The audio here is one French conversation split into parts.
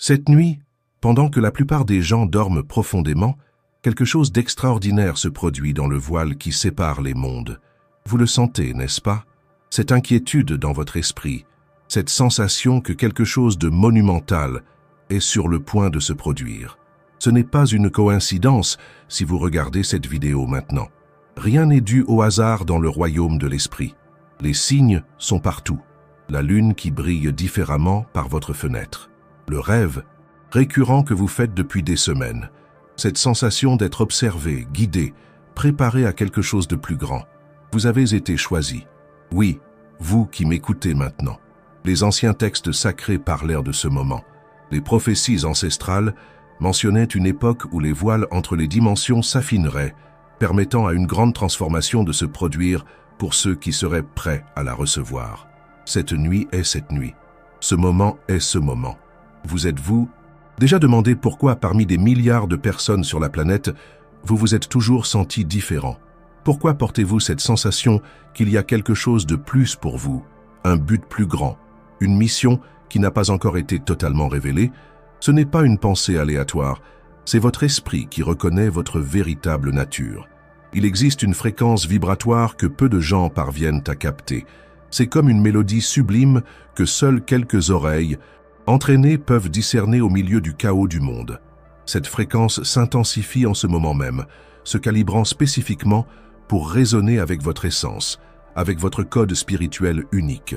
Cette nuit, pendant que la plupart des gens dorment profondément, quelque chose d'extraordinaire se produit dans le voile qui sépare les mondes. Vous le sentez, n'est-ce pas? Cette inquiétude dans votre esprit, cette sensation que quelque chose de monumental est sur le point de se produire. Ce n'est pas une coïncidence si vous regardez cette vidéo maintenant. Rien n'est dû au hasard dans le royaume de l'esprit. Les signes sont partout. La lune qui brille différemment par votre fenêtre. Le rêve récurrent que vous faites depuis des semaines. Cette sensation d'être observé, guidé, préparé à quelque chose de plus grand. Vous avez été choisi. Oui, vous qui m'écoutez maintenant. Les anciens textes sacrés parlèrent de ce moment. Les prophéties ancestrales mentionnaient une époque où les voiles entre les dimensions s'affineraient, permettant à une grande transformation de se produire pour ceux qui seraient prêts à la recevoir. Cette nuit est cette nuit. Ce moment est ce moment. Vous êtes-vous déjà demandé pourquoi parmi des milliards de personnes sur la planète, vous vous êtes toujours senti différent? Pourquoi portez-vous cette sensation qu'il y a quelque chose de plus pour vous, un but plus grand, une mission qui n'a pas encore été totalement révélée? Ce n'est pas une pensée aléatoire, c'est votre esprit qui reconnaît votre véritable nature. Il existe une fréquence vibratoire que peu de gens parviennent à capter. C'est comme une mélodie sublime que seules quelques oreilles entraînées peuvent discerner au milieu du chaos du monde. Cette fréquence s'intensifie en ce moment même, se calibrant spécifiquement pour résonner avec votre essence, avec votre code spirituel unique.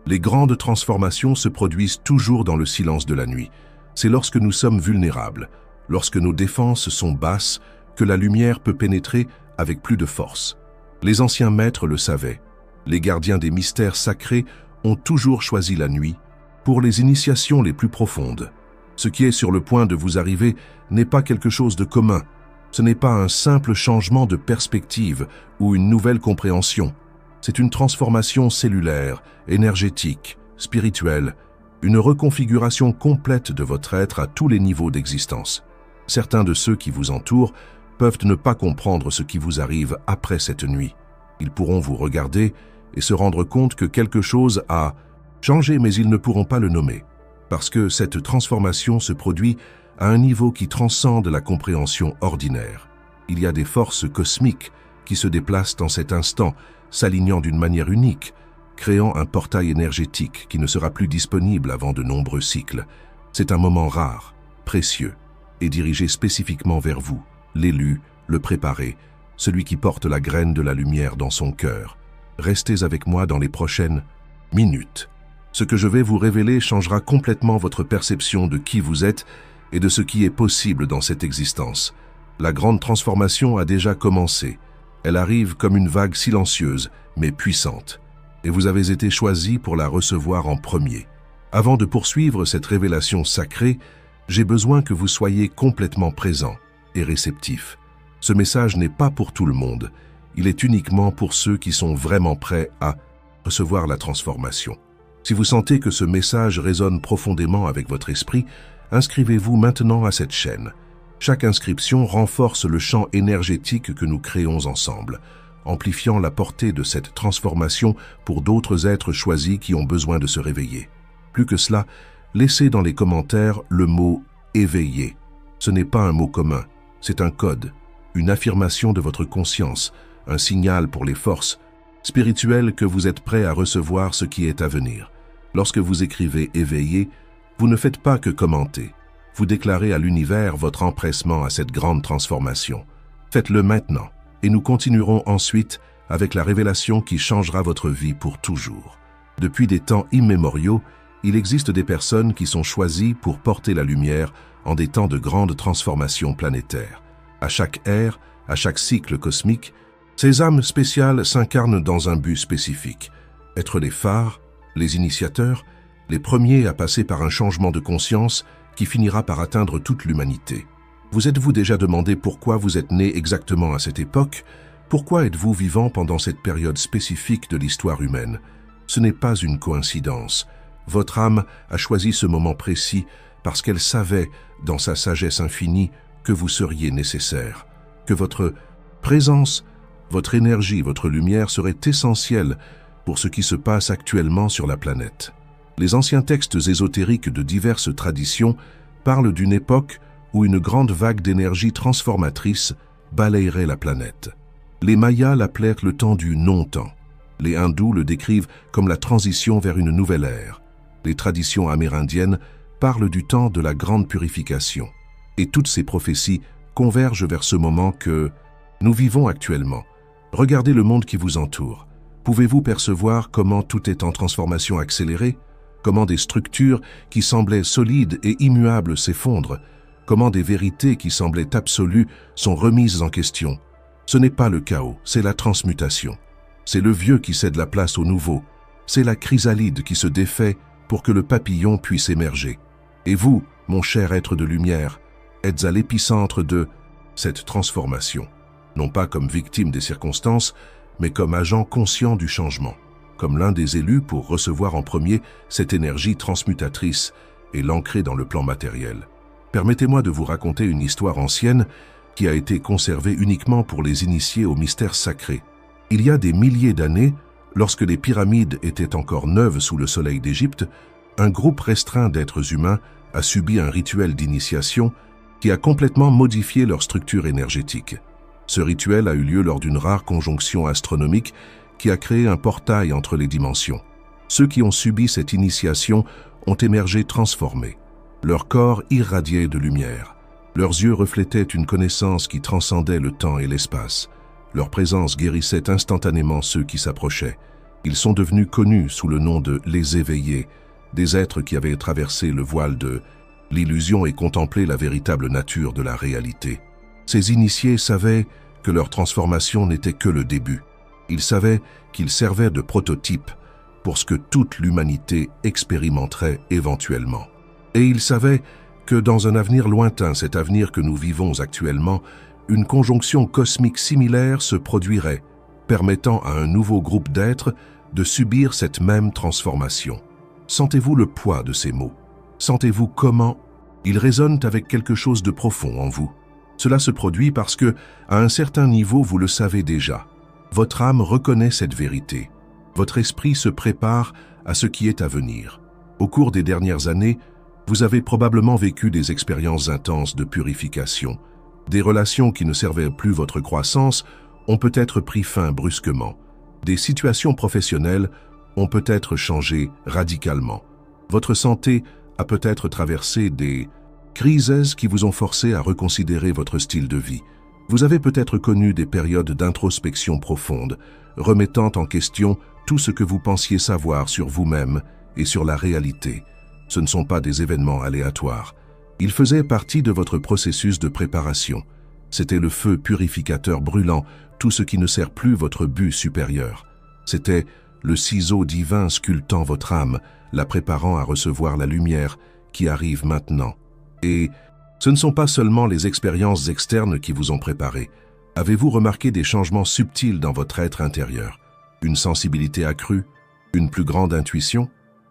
Les grandes transformations se produisent toujours dans le silence de la nuit. C'est lorsque nous sommes vulnérables, lorsque nos défenses sont basses, que la lumière peut pénétrer avec plus de force. Les anciens maîtres le savaient. Les gardiens des mystères sacrés ont toujours choisi la nuit pour les initiations les plus profondes. Ce qui est sur le point de vous arriver n'est pas quelque chose de commun. Ce n'est pas un simple changement de perspective ou une nouvelle compréhension. C'est une transformation cellulaire, énergétique, spirituelle, une reconfiguration complète de votre être à tous les niveaux d'existence. Certains de ceux qui vous entourent peuvent ne pas comprendre ce qui vous arrive après cette nuit. Ils pourront vous regarder et se rendre compte que quelque chose a changé, mais ils ne pourront pas le nommer, parce que cette transformation se produit à un niveau qui transcende la compréhension ordinaire. Il y a des forces cosmiques qui se déplacent en cet instant, s'alignant d'une manière unique, créant un portail énergétique qui ne sera plus disponible avant de nombreux cycles. C'est un moment rare, précieux, et dirigé spécifiquement vers vous, l'élu, le préparé, celui qui porte la graine de la lumière dans son cœur. Restez avec moi dans les prochaines minutes. Ce que je vais vous révéler changera complètement votre perception de qui vous êtes et de ce qui est possible dans cette existence. La grande transformation a déjà commencé. Elle arrive comme une vague silencieuse, mais puissante. Et vous avez été choisi pour la recevoir en premier. Avant de poursuivre cette révélation sacrée, j'ai besoin que vous soyez complètement présent et réceptif. Ce message n'est pas pour tout le monde. Il est uniquement pour ceux qui sont vraiment prêts à recevoir la transformation. Si vous sentez que ce message résonne profondément avec votre esprit, inscrivez-vous maintenant à cette chaîne. Chaque inscription renforce le champ énergétique que nous créons ensemble, amplifiant la portée de cette transformation pour d'autres êtres choisis qui ont besoin de se réveiller. Plus que cela, laissez dans les commentaires le mot « éveillé ». Ce n'est pas un mot commun, c'est un code, une affirmation de votre conscience, un signal pour les forces spirituelles que vous êtes prêts à recevoir ce qui est à venir. Lorsque vous écrivez « éveillé », vous ne faites pas que commenter. Vous déclarez à l'univers votre empressement à cette grande transformation. Faites-le maintenant, et nous continuerons ensuite avec la révélation qui changera votre vie pour toujours. Depuis des temps immémoriaux, il existe des personnes qui sont choisies pour porter la lumière en des temps de grandes transformations planétaires. À chaque ère, à chaque cycle cosmique, ces âmes spéciales s'incarnent dans un but spécifique. Être les phares, les initiateurs, les premiers à passer par un changement de conscience qui finira par atteindre toute l'humanité. Vous êtes-vous déjà demandé pourquoi vous êtes né exactement à cette époque? Pourquoi êtes-vous vivant pendant cette période spécifique de l'histoire humaine? Ce n'est pas une coïncidence. Votre âme a choisi ce moment précis parce qu'elle savait, dans sa sagesse infinie, que vous seriez nécessaire, que votre présence, votre énergie, votre lumière seraient essentielles pour ce qui se passe actuellement sur la planète. Les anciens textes ésotériques de diverses traditions parle d'une époque où une grande vague d'énergie transformatrice balayerait la planète. Les Mayas l'appelèrent le temps du non-temps. Les hindous le décrivent comme la transition vers une nouvelle ère. Les traditions amérindiennes parlent du temps de la grande purification. Et toutes ces prophéties convergent vers ce moment que nous vivons actuellement. Regardez le monde qui vous entoure. Pouvez-vous percevoir comment tout est en transformation accélérée? Comment des structures qui semblaient solides et immuables s'effondrent? Comment des vérités qui semblaient absolues sont remises en question? Ce n'est pas le chaos, c'est la transmutation. C'est le vieux qui cède la place au nouveau. C'est la chrysalide qui se défait pour que le papillon puisse émerger. Et vous, mon cher être de lumière, êtes à l'épicentre de cette transformation. Non pas comme victime des circonstances, mais comme agent conscient du changement. Comme l'un des élus pour recevoir en premier cette énergie transmutatrice et l'ancrer dans le plan matériel. Permettez-moi de vous raconter une histoire ancienne qui a été conservée uniquement pour les initiés au mystère sacré. Il y a des milliers d'années, lorsque les pyramides étaient encore neuves sous le soleil d'Égypte, un groupe restreint d'êtres humains a subi un rituel d'initiation qui a complètement modifié leur structure énergétique. Ce rituel a eu lieu lors d'une rare conjonction astronomique qui a créé un portail entre les dimensions. Ceux qui ont subi cette initiation ont émergé transformés. Leur corps irradiait de lumière. Leurs yeux reflétaient une connaissance qui transcendait le temps et l'espace. Leur présence guérissait instantanément ceux qui s'approchaient. Ils sont devenus connus sous le nom de « les éveillés », des êtres qui avaient traversé le voile de l'illusion et contemplé la véritable nature de la réalité. Ces initiés savaient que leur transformation n'était que le début. Ils savaient qu'ils servaient de prototype pour ce que toute l'humanité expérimenterait éventuellement. Et ils savaient que dans un avenir lointain, cet avenir que nous vivons actuellement, une conjonction cosmique similaire se produirait, permettant à un nouveau groupe d'êtres de subir cette même transformation. Sentez-vous le poids de ces mots? Sentez-vous comment ils résonnent avec quelque chose de profond en vous? Cela se produit parce que, à un certain niveau, vous le savez déjà. Votre âme reconnaît cette vérité. Votre esprit se prépare à ce qui est à venir. Au cours des dernières années, vous avez probablement vécu des expériences intenses de purification. Des relations qui ne servaient plus votre croissance ont peut-être pris fin brusquement. Des situations professionnelles ont peut-être changé radicalement. Votre santé a peut-être traversé des crises qui vous ont forcé à reconsidérer votre style de vie. Vous avez peut-être connu des périodes d'introspection profonde, remettant en question tout ce que vous pensiez savoir sur vous-même et sur la réalité. Ce ne sont pas des événements aléatoires. Ils faisaient partie de votre processus de préparation. C'était le feu purificateur brûlant, tout ce qui ne sert plus votre but supérieur. C'était le ciseau divin sculptant votre âme, la préparant à recevoir la lumière qui arrive maintenant. Et ce ne sont pas seulement les expériences externes qui vous ont préparé. Avez-vous remarqué des changements subtils dans votre être intérieur? Une sensibilité accrue? Une plus grande intuition?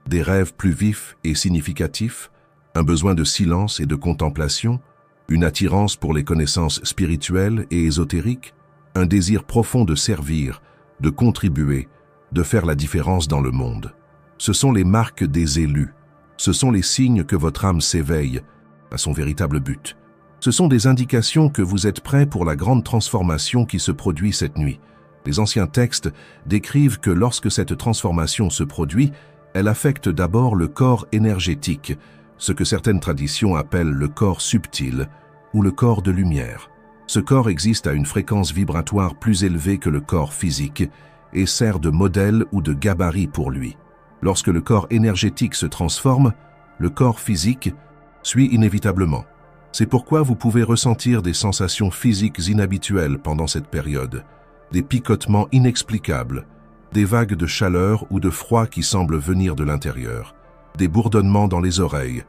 Des rêves plus vifs et significatifs? Un besoin de silence et de contemplation? Une attirance pour les connaissances spirituelles et ésotériques? Un désir profond de servir, de contribuer, de faire la différence dans le monde? Ce sont les marques des élus. Ce sont les signes que votre âme s'éveille à son véritable but. Ce sont des indications que vous êtes prêts pour la grande transformation qui se produit cette nuit. Les anciens textes décrivent que lorsque cette transformation se produit, elle affecte d'abord le corps énergétique, ce que certaines traditions appellent le corps subtil ou le corps de lumière. Ce corps existe à une fréquence vibratoire plus élevée que le corps physique et sert de modèle ou de gabarit pour lui. Lorsque le corps énergétique se transforme, le corps physique suit inévitablement. C'est pourquoi vous pouvez ressentir des sensations physiques inhabituelles pendant cette période, des picotements inexplicables, des vagues de chaleur ou de froid qui semblent venir de l'intérieur, des bourdonnements dans les oreilles,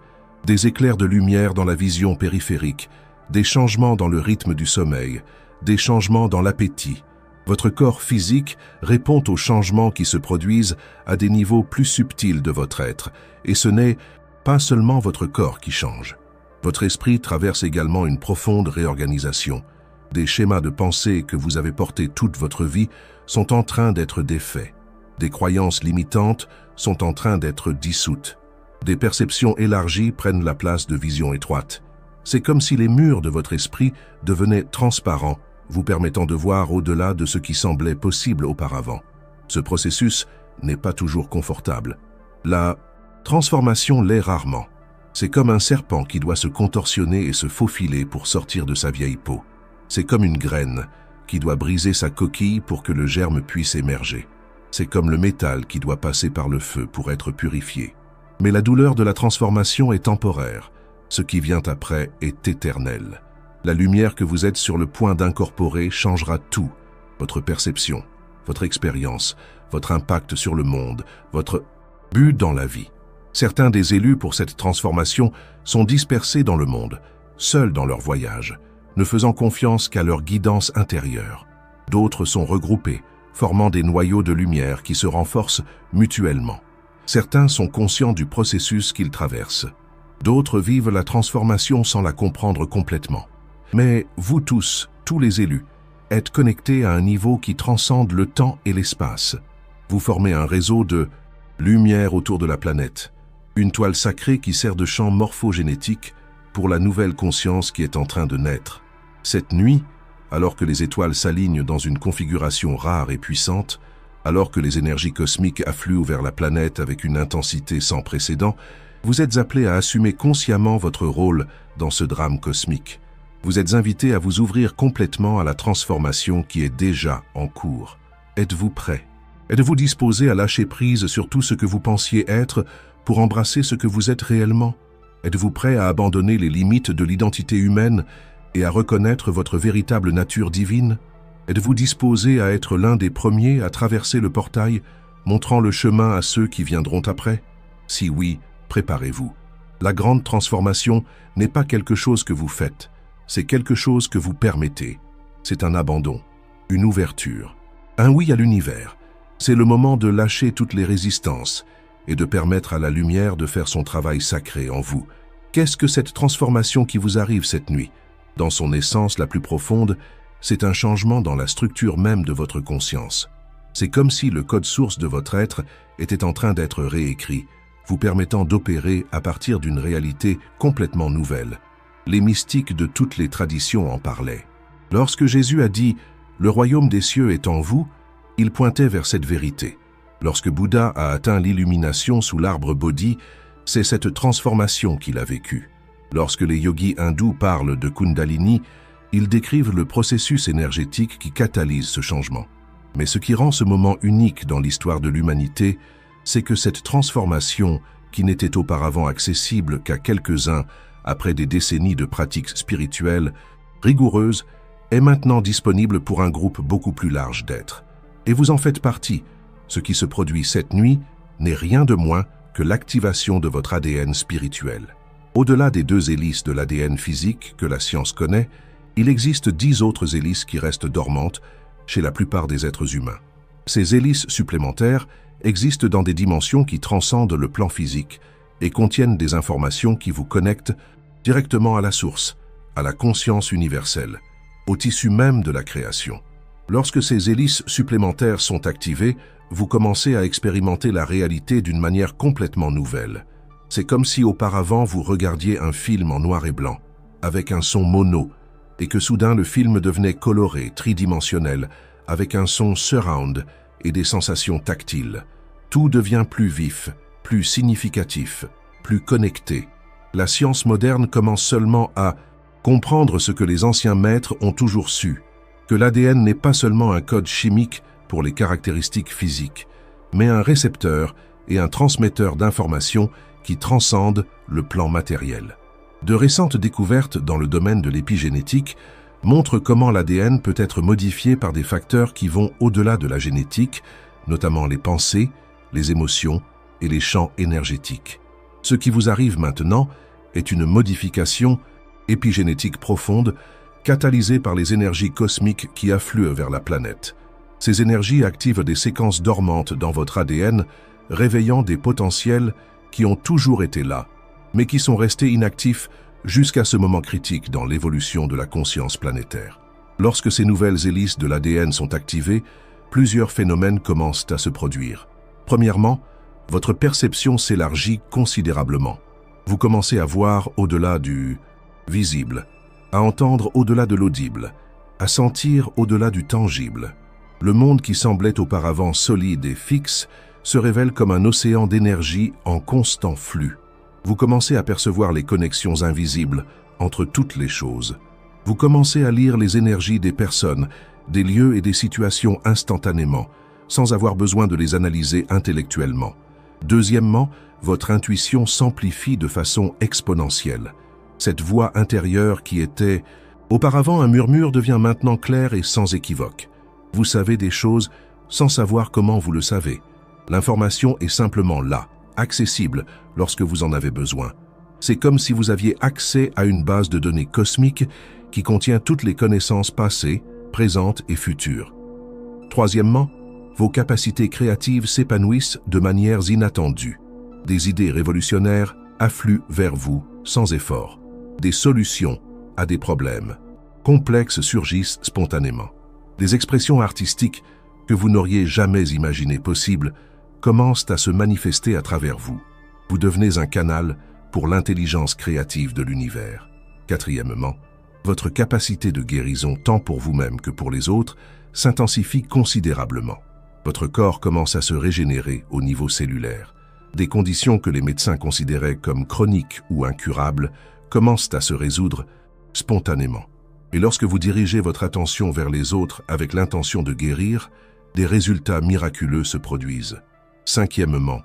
des éclairs de lumière dans la vision périphérique, des changements dans le rythme du sommeil, des changements dans l'appétit. Votre corps physique répond aux changements qui se produisent à des niveaux plus subtils de votre être, et ce n'est pas seulement votre corps qui change. Votre esprit traverse également une profonde réorganisation. Des schémas de pensée que vous avez portés toute votre vie sont en train d'être défaits. Des croyances limitantes sont en train d'être dissoutes. Des perceptions élargies prennent la place de visions étroites. C'est comme si les murs de votre esprit devenaient transparents, vous permettant de voir au-delà de ce qui semblait possible auparavant. Ce processus n'est pas toujours confortable. La transformation l'est rarement. C'est comme un serpent qui doit se contorsionner et se faufiler pour sortir de sa vieille peau. C'est comme une graine qui doit briser sa coquille pour que le germe puisse émerger. C'est comme le métal qui doit passer par le feu pour être purifié. Mais la douleur de la transformation est temporaire. Ce qui vient après est éternel. La lumière que vous êtes sur le point d'incorporer changera tout. Votre perception, votre expérience, votre impact sur le monde, votre but dans la vie. Certains des élus pour cette transformation sont dispersés dans le monde, seuls dans leur voyage, ne faisant confiance qu'à leur guidance intérieure. D'autres sont regroupés, formant des noyaux de lumière qui se renforcent mutuellement. Certains sont conscients du processus qu'ils traversent. D'autres vivent la transformation sans la comprendre complètement. Mais vous tous les élus, êtes connectés à un niveau qui transcende le temps et l'espace. Vous formez un réseau de lumière autour de la planète, une toile sacrée qui sert de champ morphogénétique pour la nouvelle conscience qui est en train de naître. Cette nuit, alors que les étoiles s'alignent dans une configuration rare et puissante, alors que les énergies cosmiques affluent vers la planète avec une intensité sans précédent, vous êtes appelés à assumer consciemment votre rôle dans ce drame cosmique. Vous êtes invités à vous ouvrir complètement à la transformation qui est déjà en cours. Êtes-vous prêts? Êtes-vous disposés à lâcher prise sur tout ce que vous pensiez être pour embrasser ce que vous êtes réellement? Êtes-vous prêts à abandonner les limites de l'identité humaine et à reconnaître votre véritable nature divine? Êtes-vous disposés à être l'un des premiers à traverser le portail, montrant le chemin à ceux qui viendront après? Si oui, préparez-vous. La grande transformation n'est pas quelque chose que vous faites, c'est quelque chose que vous permettez. C'est un abandon, une ouverture, un oui à l'univers. C'est le moment de lâcher toutes les résistances et de permettre à la lumière de faire son travail sacré en vous. Qu'est-ce que cette transformation qui vous arrive cette nuit? Dans son essence la plus profonde, c'est un changement dans la structure même de votre conscience. C'est comme si le code source de votre être était en train d'être réécrit, vous permettant d'opérer à partir d'une réalité complètement nouvelle. Les mystiques de toutes les traditions en parlaient. Lorsque Jésus a dit « Le royaume des cieux est en vous », il pointait vers cette vérité. Lorsque Bouddha a atteint l'illumination sous l'arbre Bodhi, c'est cette transformation qu'il a vécue. Lorsque les yogis hindous parlent de Kundalini, ils décrivent le processus énergétique qui catalyse ce changement. Mais ce qui rend ce moment unique dans l'histoire de l'humanité, c'est que cette transformation, qui n'était auparavant accessible qu'à quelques-uns après des décennies de pratiques spirituelles rigoureuses, est maintenant disponible pour un groupe beaucoup plus large d'êtres. Et vous en faites partie. Ce qui se produit cette nuit n'est rien de moins que l'activation de votre ADN spirituel. Au-delà des 2 hélices de l'ADN physique que la science connaît, il existe 10 autres hélices qui restent dormantes chez la plupart des êtres humains. Ces hélices supplémentaires existent dans des dimensions qui transcendent le plan physique et contiennent des informations qui vous connectent directement à la source, à la conscience universelle, au tissu même de la création. Lorsque ces hélices supplémentaires sont activées, vous commencez à expérimenter la réalité d'une manière complètement nouvelle. C'est comme si auparavant vous regardiez un film en noir et blanc, avec un son mono, et que soudain le film devenait coloré, tridimensionnel, avec un son surround et des sensations tactiles. Tout devient plus vif, plus significatif, plus connecté. La science moderne commence seulement à comprendre ce que les anciens maîtres ont toujours su, que l'ADN n'est pas seulement un code chimique pour les caractéristiques physiques, mais un récepteur et un transmetteur d'informations qui transcendent le plan matériel. De récentes découvertes dans le domaine de l'épigénétique montrent comment l'ADN peut être modifié par des facteurs qui vont au-delà de la génétique, notamment les pensées, les émotions et les champs énergétiques. Ce qui vous arrive maintenant est une modification épigénétique profonde catalysée par les énergies cosmiques qui affluent vers la planète. Ces énergies activent des séquences dormantes dans votre ADN, réveillant des potentiels qui ont toujours été là, mais qui sont restés inactifs jusqu'à ce moment critique dans l'évolution de la conscience planétaire. Lorsque ces nouvelles hélices de l'ADN sont activées, plusieurs phénomènes commencent à se produire. Premièrement, votre perception s'élargit considérablement. Vous commencez à voir au-delà du visible, à entendre au-delà de l'audible, à sentir au-delà du tangible. Le monde qui semblait auparavant solide et fixe se révèle comme un océan d'énergie en constant flux. Vous commencez à percevoir les connexions invisibles entre toutes les choses. Vous commencez à lire les énergies des personnes, des lieux et des situations instantanément, sans avoir besoin de les analyser intellectuellement. Deuxièmement, votre intuition s'amplifie de façon exponentielle. Cette voix intérieure qui était auparavant un murmure devient maintenant claire et sans équivoque. Vous savez des choses sans savoir comment vous le savez. L'information est simplement là, accessible lorsque vous en avez besoin. C'est comme si vous aviez accès à une base de données cosmique qui contient toutes les connaissances passées, présentes et futures. Troisièmement, vos capacités créatives s'épanouissent de manières inattendues. Des idées révolutionnaires affluent vers vous sans effort. Des solutions à des problèmes complexes surgissent spontanément. Des expressions artistiques que vous n'auriez jamais imaginées possibles commencent à se manifester à travers vous. Vous devenez un canal pour l'intelligence créative de l'univers. Quatrièmement, votre capacité de guérison tant pour vous-même que pour les autres s'intensifie considérablement. Votre corps commence à se régénérer au niveau cellulaire. Des conditions que les médecins considéraient comme chroniques ou incurables commencent à se résoudre spontanément. Et lorsque vous dirigez votre attention vers les autres avec l'intention de guérir, des résultats miraculeux se produisent. Cinquièmement,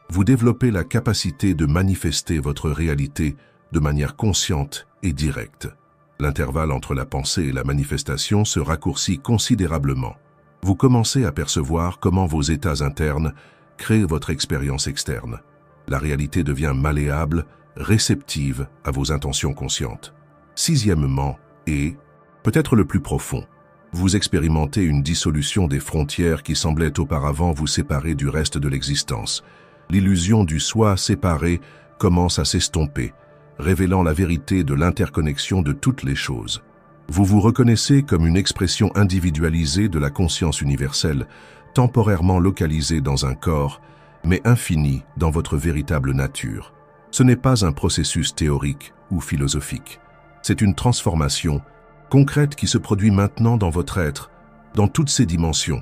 vous développez la capacité de manifester votre réalité de manière consciente et directe. L'intervalle entre la pensée et la manifestation se raccourcit considérablement. Vous commencez à percevoir comment vos états internes créent votre expérience externe. La réalité devient malléable, réceptive à vos intentions conscientes. Sixièmement, et peut-être le plus profond, vous expérimentez une dissolution des frontières qui semblaient auparavant vous séparer du reste de l'existence. L'illusion du soi séparé commence à s'estomper, révélant la vérité de l'interconnexion de toutes les choses. Vous vous reconnaissez comme une expression individualisée de la conscience universelle, temporairement localisée dans un corps, mais infinie dans votre véritable nature. Ce n'est pas un processus théorique ou philosophique. C'est une transformation concrète qui se produit maintenant dans votre être, dans toutes ses dimensions,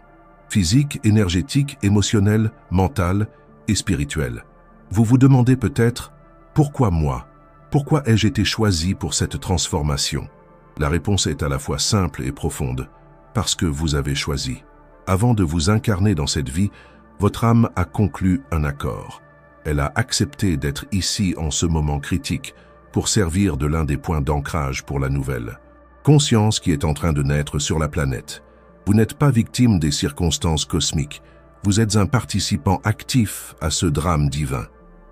physique, énergétique, émotionnelle, mentale et spirituelle. Vous vous demandez peut-être « Pourquoi moi ? Pourquoi ai-je été choisi pour cette transformation ?» La réponse est à la fois simple et profonde. Parce que vous avez choisi. Avant de vous incarner dans cette vie, votre âme a conclu un accord. Elle a accepté d'être ici en ce moment critique pour servir de l'un des points d'ancrage pour la nouvelle conscience qui est en train de naître sur la planète. Vous n'êtes pas victime des circonstances cosmiques. Vous êtes un participant actif à ce drame divin.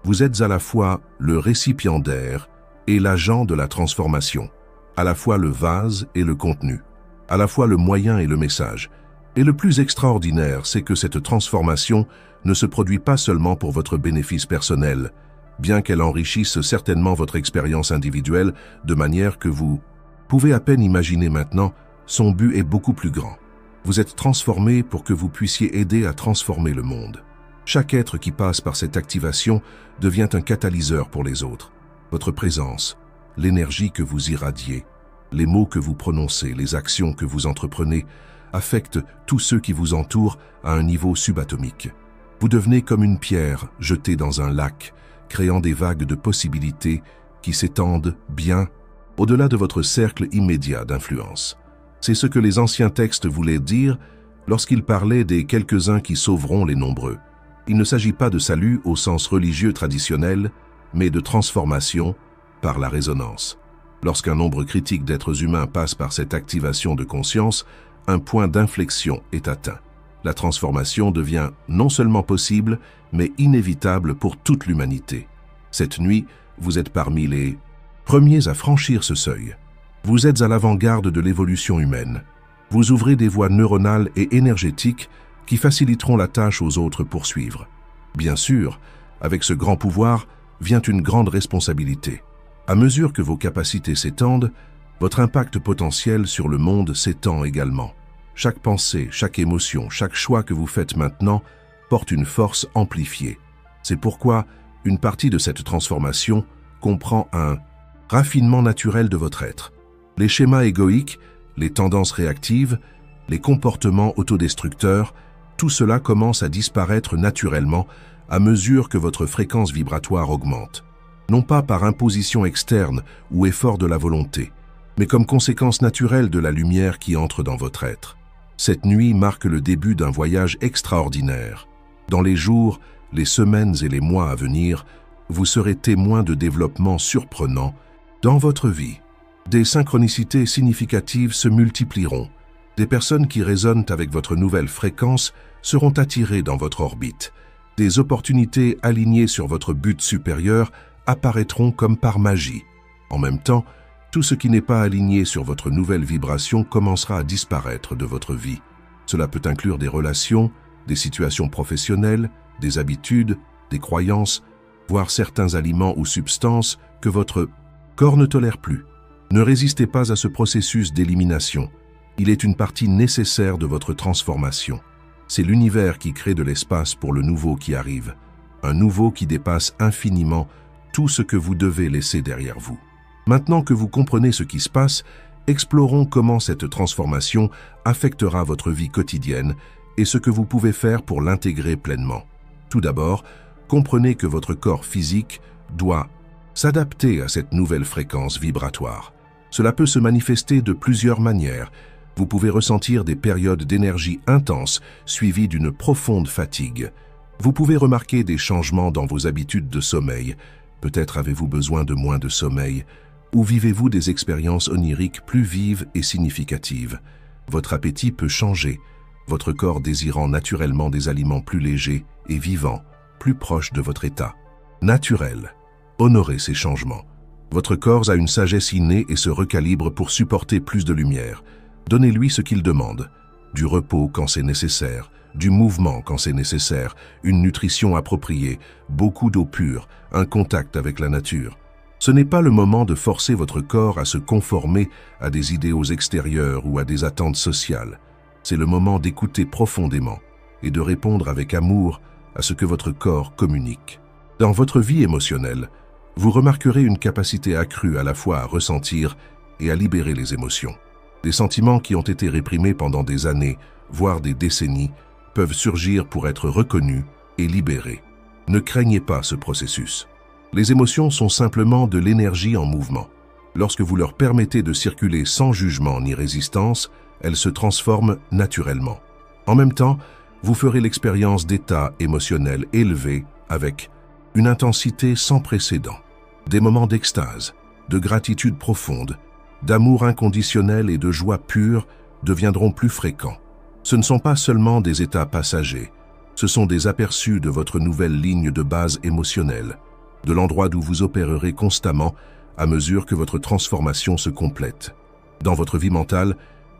Vous êtes à la fois le récipiendaire et l'agent de la transformation, à la fois le vase et le contenu, à la fois le moyen et le message. Et le plus extraordinaire, c'est que cette transformation ne se produit pas seulement pour votre bénéfice personnel, bien qu'elle enrichisse certainement votre expérience individuelle de manière que vous pouvez à peine imaginer maintenant, son but est beaucoup plus grand. Vous êtes transformé pour que vous puissiez aider à transformer le monde. Chaque être qui passe par cette activation devient un catalyseur pour les autres. Votre présence, l'énergie que vous irradiez, les mots que vous prononcez, les actions que vous entreprenez, affectent tous ceux qui vous entourent à un niveau subatomique. Vous devenez comme une pierre jetée dans un lac, créant des vagues de possibilités qui s'étendent bien au-delà de votre cercle immédiat d'influence. C'est ce que les anciens textes voulaient dire lorsqu'ils parlaient des quelques-uns qui sauveront les nombreux. Il ne s'agit pas de salut au sens religieux traditionnel, mais de transformation par la résonance. Lorsqu'un nombre critique d'êtres humains passe par cette activation de conscience, un point d'inflexion est atteint. La transformation devient non seulement possible, mais inévitable pour toute l'humanité. Cette nuit, vous êtes parmi les premiers à franchir ce seuil. Vous êtes à l'avant-garde de l'évolution humaine. Vous ouvrez des voies neuronales et énergétiques qui faciliteront la tâche aux autres pour suivre. Bien sûr, avec ce grand pouvoir vient une grande responsabilité. À mesure que vos capacités s'étendent, votre impact potentiel sur le monde s'étend également. Chaque pensée, chaque émotion, chaque choix que vous faites maintenant porte une force amplifiée. C'est pourquoi une partie de cette transformation comprend un raffinement naturel de votre être. Les schémas égoïques, les tendances réactives, les comportements autodestructeurs, tout cela commence à disparaître naturellement à mesure que votre fréquence vibratoire augmente. Non pas par imposition externe ou effort de la volonté, mais comme conséquence naturelle de la lumière qui entre dans votre être. Cette nuit marque le début d'un voyage extraordinaire. Dans les jours, les semaines et les mois à venir, vous serez témoin de développements surprenants dans votre vie. Des synchronicités significatives se multiplieront. Des personnes qui résonnent avec votre nouvelle fréquence seront attirées dans votre orbite. Des opportunités alignées sur votre but supérieur apparaîtront comme par magie. En même temps, tout ce qui n'est pas aligné sur votre nouvelle vibration commencera à disparaître de votre vie. Cela peut inclure des relations, des situations professionnelles, des habitudes, des croyances, voire certains aliments ou substances que votre corps ne tolère plus. Ne résistez pas à ce processus d'élimination. Il est une partie nécessaire de votre transformation. C'est l'univers qui crée de l'espace pour le nouveau qui arrive, un nouveau qui dépasse infiniment tout ce que vous devez laisser derrière vous. Maintenant que vous comprenez ce qui se passe, explorons comment cette transformation affectera votre vie quotidienne et ce que vous pouvez faire pour l'intégrer pleinement. Tout d'abord, comprenez que votre corps physique doit s'adapter à cette nouvelle fréquence vibratoire. Cela peut se manifester de plusieurs manières. Vous pouvez ressentir des périodes d'énergie intense suivies d'une profonde fatigue. Vous pouvez remarquer des changements dans vos habitudes de sommeil. Peut-être avez-vous besoin de moins de sommeil, ou vivez-vous des expériences oniriques plus vives et significatives. Votre appétit peut changer, votre corps désirant naturellement des aliments plus légers et vivants, plus proches de votre état naturel. Honorez ces changements. Votre corps a une sagesse innée et se recalibre pour supporter plus de lumière. Donnez-lui ce qu'il demande. Du repos quand c'est nécessaire, du mouvement quand c'est nécessaire, une nutrition appropriée, beaucoup d'eau pure, un contact avec la nature. Ce n'est pas le moment de forcer votre corps à se conformer à des idéaux extérieurs ou à des attentes sociales. C'est le moment d'écouter profondément et de répondre avec amour à ce que votre corps communique. Dans votre vie émotionnelle, vous remarquerez une capacité accrue à la fois à ressentir et à libérer les émotions. Des sentiments qui ont été réprimés pendant des années, voire des décennies, peuvent surgir pour être reconnus et libérés. Ne craignez pas ce processus. Les émotions sont simplement de l'énergie en mouvement. Lorsque vous leur permettez de circuler sans jugement ni résistance, elles se transforment naturellement. En même temps, vous ferez l'expérience d'états émotionnels élevés avec une intensité sans précédent. Des moments d'extase, de gratitude profonde, d'amour inconditionnel et de joie pure deviendront plus fréquents. Ce ne sont pas seulement des états passagers, ce sont des aperçus de votre nouvelle ligne de base émotionnelle, de l'endroit d'où vous opérerez constamment à mesure que votre transformation se complète. Dans votre vie mentale,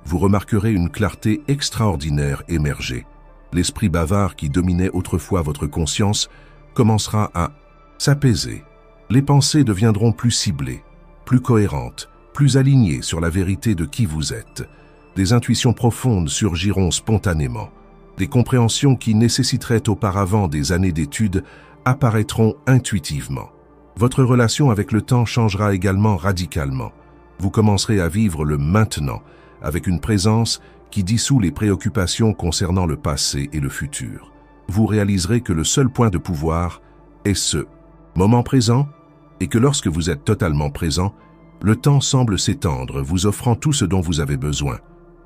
vous remarquerez une clarté extraordinaire émerger. L'esprit bavard qui dominait autrefois votre conscience commencera à s'apaiser. Les pensées deviendront plus ciblées, plus cohérentes, plus alignées sur la vérité de qui vous êtes. Des intuitions profondes surgiront spontanément. Des compréhensions qui nécessiteraient auparavant des années d'études apparaîtront intuitivement. Votre relation avec le temps changera également radicalement. Vous commencerez à vivre le maintenant avec une présence qui dissout les préoccupations concernant le passé et le futur. Vous réaliserez que le seul point de pouvoir est ce moment présent et que lorsque vous êtes totalement présent, le temps semble s'étendre, vous offrant tout ce dont vous avez besoin.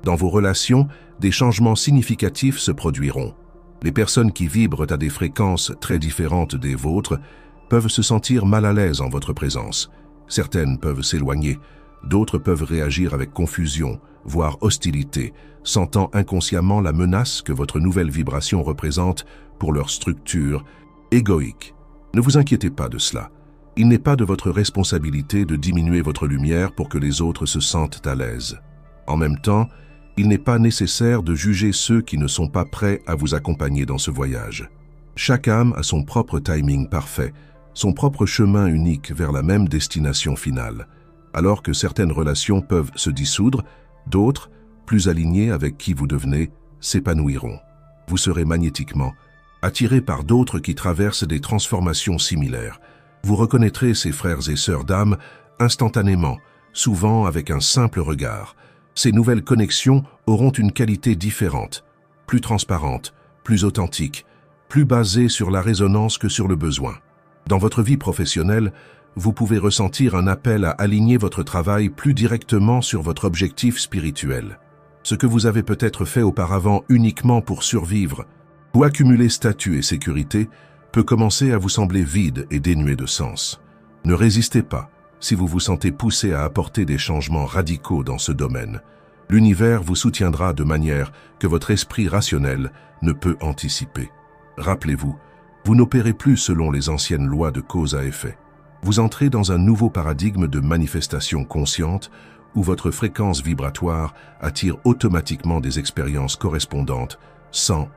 Dans vos relations, des changements significatifs se produiront. Les personnes qui vibrent à des fréquences très différentes des vôtres peuvent se sentir mal à l'aise en votre présence. Certaines peuvent s'éloigner, d'autres peuvent réagir avec confusion, voire hostilité, sentant inconsciemment la menace que votre nouvelle vibration représente pour leur structure égoïque. Ne vous inquiétez pas de cela. Il n'est pas de votre responsabilité de diminuer votre lumière pour que les autres se sentent à l'aise. En même temps, il n'est pas nécessaire de juger ceux qui ne sont pas prêts à vous accompagner dans ce voyage. Chaque âme a son propre timing parfait, son propre chemin unique vers la même destination finale. Alors que certaines relations peuvent se dissoudre, d'autres, plus alignées avec qui vous devenez, s'épanouiront. Vous serez magnétiquement Attiré par d'autres qui traversent des transformations similaires, vous reconnaîtrez ces frères et sœurs d'âme instantanément, souvent avec un simple regard. Ces nouvelles connexions auront une qualité différente, plus transparente, plus authentique, plus basée sur la résonance que sur le besoin. Dans votre vie professionnelle, vous pouvez ressentir un appel à aligner votre travail plus directement sur votre objectif spirituel. Ce que vous avez peut-être fait auparavant uniquement pour survivre ou accumuler statut et sécurité peut commencer à vous sembler vide et dénué de sens. Ne résistez pas si vous vous sentez poussé à apporter des changements radicaux dans ce domaine. L'univers vous soutiendra de manière que votre esprit rationnel ne peut anticiper. Rappelez-vous, vous n'opérez plus selon les anciennes lois de cause à effet. Vous entrez dans un nouveau paradigme de manifestation consciente où votre fréquence vibratoire attire automatiquement des expériences correspondantes sans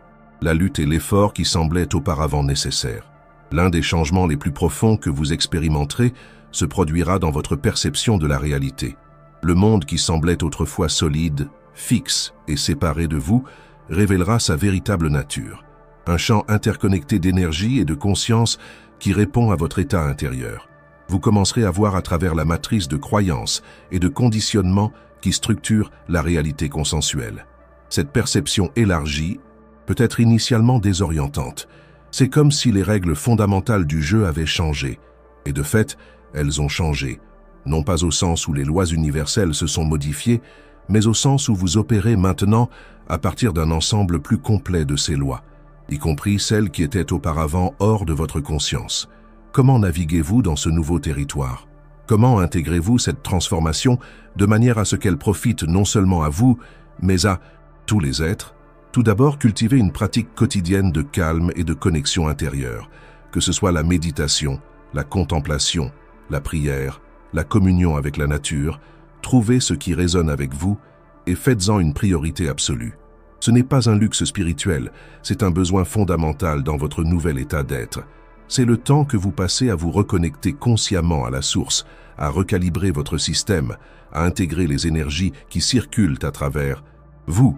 la lutte et l'effort qui semblaient auparavant nécessaires. L'un des changements les plus profonds que vous expérimenterez se produira dans votre perception de la réalité. Le monde qui semblait autrefois solide, fixe et séparé de vous révélera sa véritable nature. Un champ interconnecté d'énergie et de conscience qui répond à votre état intérieur. Vous commencerez à voir à travers la matrice de croyances et de conditionnements qui structurent la réalité consensuelle. Cette perception élargie peut être initialement désorientante. C'est comme si les règles fondamentales du jeu avaient changé. Et de fait, elles ont changé. Non pas au sens où les lois universelles se sont modifiées, mais au sens où vous opérez maintenant à partir d'un ensemble plus complet de ces lois, y compris celles qui étaient auparavant hors de votre conscience. Comment naviguez-vous dans ce nouveau territoire? Comment intégrez-vous cette transformation de manière à ce qu'elle profite non seulement à vous, mais à tous les êtres? Tout d'abord, cultivez une pratique quotidienne de calme et de connexion intérieure, que ce soit la méditation, la contemplation, la prière, la communion avec la nature. Trouvez ce qui résonne avec vous et faites-en une priorité absolue. Ce n'est pas un luxe spirituel, c'est un besoin fondamental dans votre nouvel état d'être. C'est le temps que vous passez à vous reconnecter consciemment à la source, à recalibrer votre système, à intégrer les énergies qui circulent à travers vous.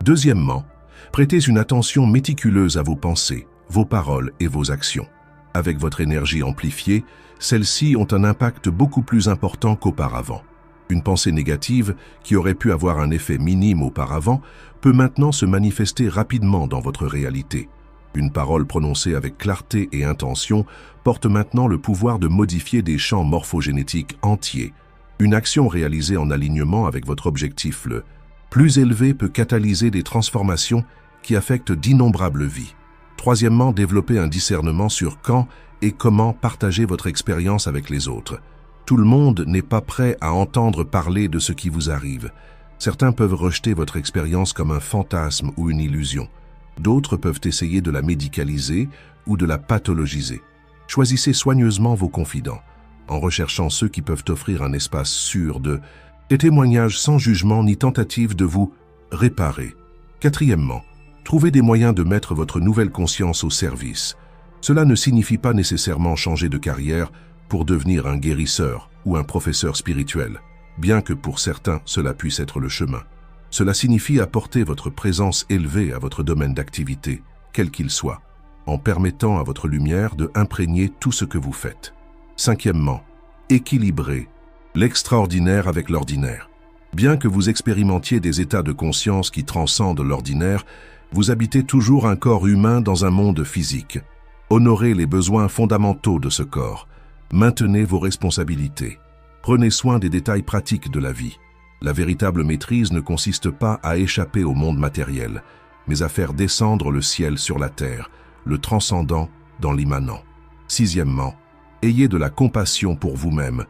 Deuxièmement, prêtez une attention méticuleuse à vos pensées, vos paroles et vos actions. Avec votre énergie amplifiée, celles-ci ont un impact beaucoup plus important qu'auparavant. Une pensée négative, qui aurait pu avoir un effet minime auparavant, peut maintenant se manifester rapidement dans votre réalité. Une parole prononcée avec clarté et intention porte maintenant le pouvoir de modifier des champs morphogénétiques entiers. Une action réalisée en alignement avec votre objectif le plus élevé peut catalyser des transformations qui affectent d'innombrables vies. Troisièmement, développez un discernement sur quand et comment partager votre expérience avec les autres. Tout le monde n'est pas prêt à entendre parler de ce qui vous arrive. Certains peuvent rejeter votre expérience comme un fantasme ou une illusion. D'autres peuvent essayer de la médicaliser ou de la pathologiser. Choisissez soigneusement vos confidents, en recherchant ceux qui peuvent offrir un espace sûr de témoignages sans jugement ni tentative de vous réparer. Quatrièmement, trouvez des moyens de mettre votre nouvelle conscience au service. Cela ne signifie pas nécessairement changer de carrière pour devenir un guérisseur ou un professeur spirituel, bien que pour certains cela puisse être le chemin. Cela signifie apporter votre présence élevée à votre domaine d'activité, quel qu'il soit, en permettant à votre lumière de imprégner tout ce que vous faites. Cinquièmement, équilibrez l'extraordinaire avec l'ordinaire. Bien que vous expérimentiez des états de conscience qui transcendent l'ordinaire, vous habitez toujours un corps humain dans un monde physique. Honorez les besoins fondamentaux de ce corps. Maintenez vos responsabilités. Prenez soin des détails pratiques de la vie. La véritable maîtrise ne consiste pas à échapper au monde matériel, mais à faire descendre le ciel sur la terre, le transcendant dans l'immanent. Sixièmement, ayez de la compassion pour vous-même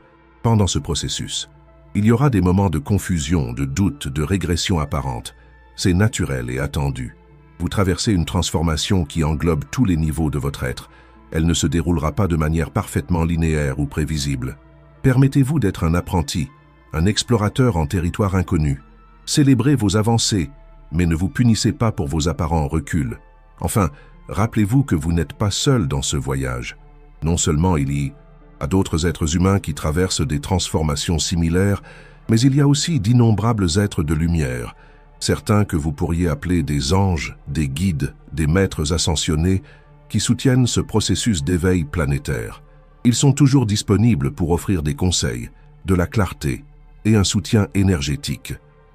pendant ce processus. Il y aura des moments de confusion, de doute, de régression apparente. C'est naturel et attendu. Vous traversez une transformation qui englobe tous les niveaux de votre être. Elle ne se déroulera pas de manière parfaitement linéaire ou prévisible. Permettez-vous d'être un apprenti, un explorateur en territoire inconnu. Célébrez vos avancées, mais ne vous punissez pas pour vos apparents reculs. Enfin, rappelez-vous que vous n'êtes pas seul dans ce voyage. Non seulement il y a d'autres êtres humains qui traversent des transformations similaires, mais il y a aussi d'innombrables êtres de lumière, certains que vous pourriez appeler des anges, des guides, des maîtres ascensionnés, qui soutiennent ce processus d'éveil planétaire. Ils sont toujours disponibles pour offrir des conseils, de la clarté et un soutien énergétique.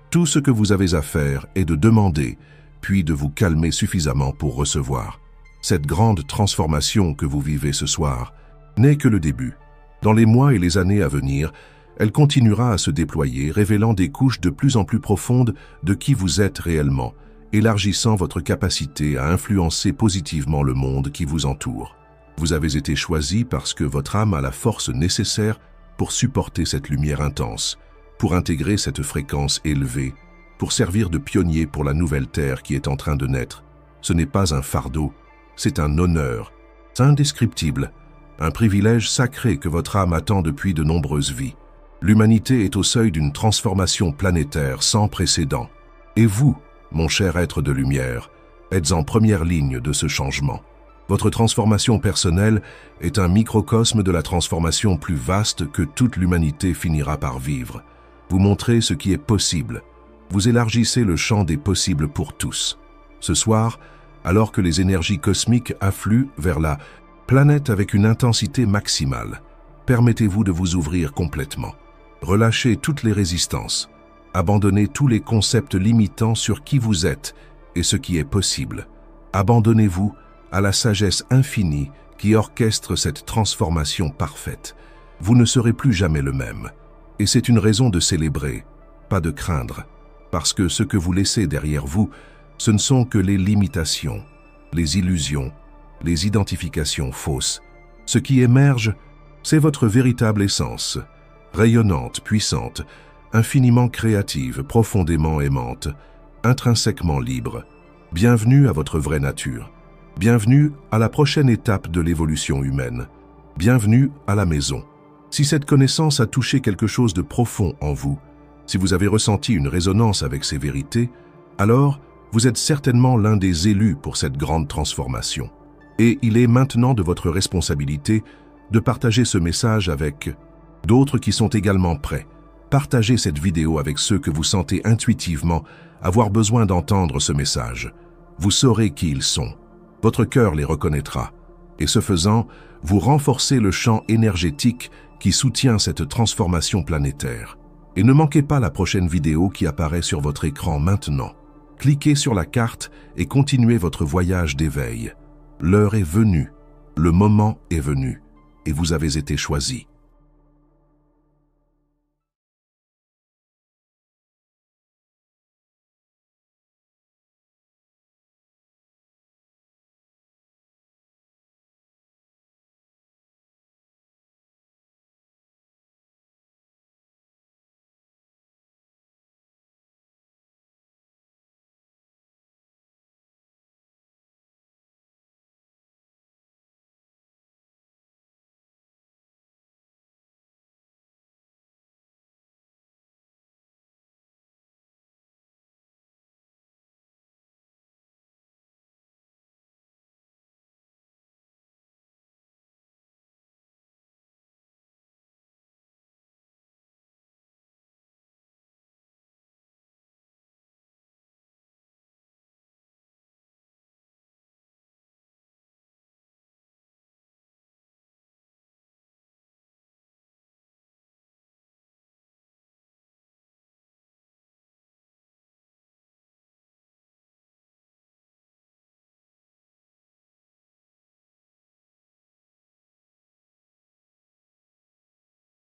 Tout ce que vous avez à faire est de demander, puis de vous calmer suffisamment pour recevoir. Cette grande transformation que vous vivez ce soir n'est que le début. Dans les mois et les années à venir, elle continuera à se déployer, révélant des couches de plus en plus profondes de qui vous êtes réellement, élargissant votre capacité à influencer positivement le monde qui vous entoure. Vous avez été choisi parce que votre âme a la force nécessaire pour supporter cette lumière intense, pour intégrer cette fréquence élevée, pour servir de pionnier pour la nouvelle Terre qui est en train de naître. Ce n'est pas un fardeau, c'est un honneur, c'est indescriptible, un privilège sacré que votre âme attend depuis de nombreuses vies. L'humanité est au seuil d'une transformation planétaire sans précédent. Et vous, mon cher être de lumière, êtes en première ligne de ce changement. Votre transformation personnelle est un microcosme de la transformation plus vaste que toute l'humanité finira par vivre. Vous montrez ce qui est possible. Vous élargissez le champ des possibles pour tous. Ce soir, alors que les énergies cosmiques affluent vers la planète avec une intensité maximale, permettez-vous de vous ouvrir complètement. Relâchez toutes les résistances. Abandonnez tous les concepts limitants sur qui vous êtes et ce qui est possible. Abandonnez-vous à la sagesse infinie qui orchestre cette transformation parfaite. Vous ne serez plus jamais le même. Et c'est une raison de célébrer, pas de craindre. Parce que ce que vous laissez derrière vous, ce ne sont que les limitations, les illusions, les identifications fausses. Ce qui émerge, c'est votre véritable essence, rayonnante, puissante, infiniment créative, profondément aimante, intrinsèquement libre. Bienvenue à votre vraie nature. Bienvenue à la prochaine étape de l'évolution humaine. Bienvenue à la maison. Si cette connaissance a touché quelque chose de profond en vous, si vous avez ressenti une résonance avec ces vérités, alors vous êtes certainement l'un des élus pour cette grande transformation. Et il est maintenant de votre responsabilité de partager ce message avec d'autres qui sont également prêts. Partagez cette vidéo avec ceux que vous sentez intuitivement avoir besoin d'entendre ce message. Vous saurez qui ils sont. Votre cœur les reconnaîtra. Et ce faisant, vous renforcez le champ énergétique qui soutient cette transformation planétaire. Et ne manquez pas la prochaine vidéo qui apparaît sur votre écran maintenant. Cliquez sur la carte et continuez votre voyage d'éveil. L'heure est venue, le moment est venu, et vous avez été choisi.